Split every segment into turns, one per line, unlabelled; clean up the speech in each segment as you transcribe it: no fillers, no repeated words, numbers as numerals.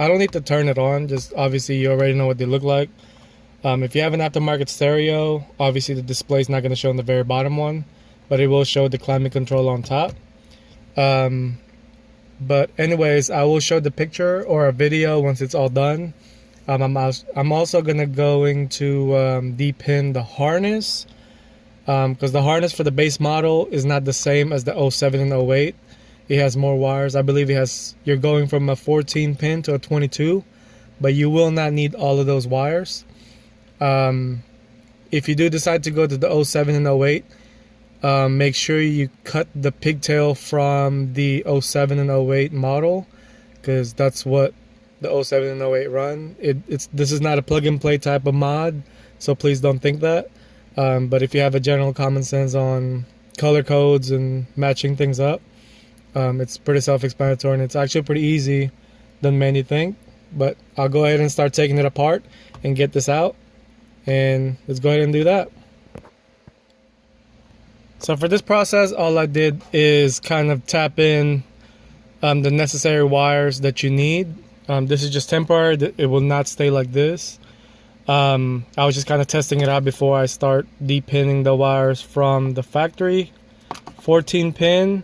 I don't need to turn it on, just obviously you already know what they look like. If you have an aftermarket stereo, obviously the display is not going to show on the very bottom one, but it will show the climate control on top. But anyways, I will show the picture or a video once it's all done. I'm also going to depin the harness, because the harness for the base model is not the same as the 07 and 08. It has more wires. I believe you're going from a 14 pin to a 22, but you will not need all of those wires. If you do decide to go to the 07 and 08, make sure you cut the pigtail from the 07 and 08 model, because that's what the 07 and 08 run. This is not a plug-and-play type of mod, so please don't think that. But if you have a general common sense on color codes and matching things up, it's pretty self-explanatory, and it's actually pretty easy than many think. But I'll go ahead and start taking it apart and get this out, and let's go ahead and do that. So for this process, all I did is kind of tap in the necessary wires that you need. This is just temporary. It will not stay like this. I was just kind of testing it out before I start depinning the wires from the factory 14 pin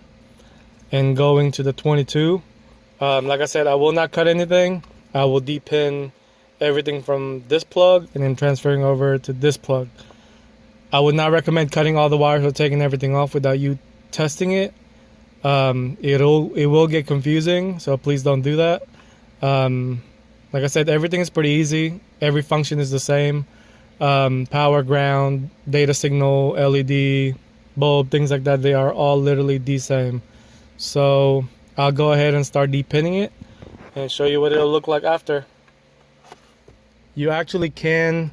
and going to the 22. Like I said, I will not cut anything. I will depin everything from this plug and then transferring over to this plug. I would not recommend cutting all the wires or taking everything off without you testing it. It will get confusing, so please don't do that. Like I said, everything is pretty easy. Every function is the same. Power, ground, data signal, LED, bulb, things like that, they are all literally the same. So I'll go ahead and start depinning it and show you what it'll look like after. You actually can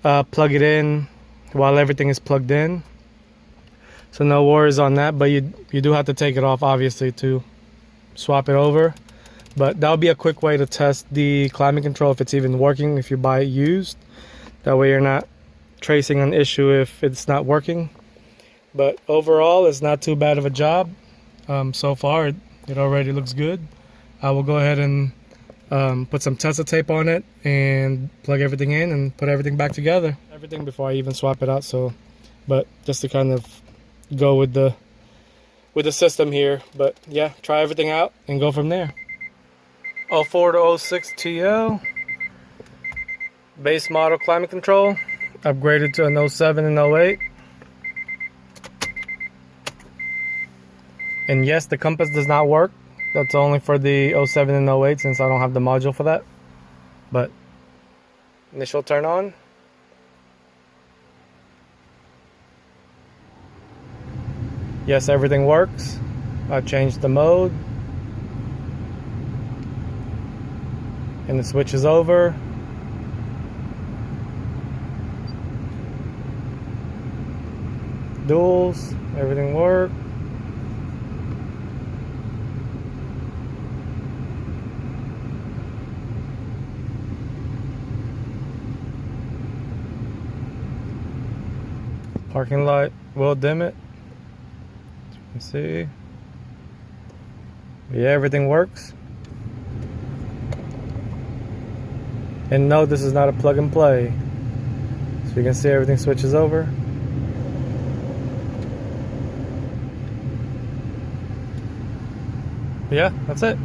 plug it in while everything is plugged in, so no worries on that, but you do have to take it off obviously to swap it over. But that'll be a quick way to test the climate control, if it's even working, if you buy it used. That way you're not tracing an issue if it's not working. But overall, it's not too bad of a job. So far it already looks good. I will go ahead and put some Tesa tape on it and plug everything in and put everything back together. Everything before I even swap it out. But just to kind of go with the system here. But yeah, try everything out and go from there. 04 to 06 TL, base model climate control, upgraded to an 07 and 08. And yes, the compass does not work. That's only for the 07 and 08 since I don't have the module for that. But initial turn on. Yes, everything works. I changed the mode. And it switches over. Duals, everything works. Parking light will dim it. As you can see. Yeah, everything works. And no, this is not a plug and play. So you can see everything switches over. Yeah, that's it.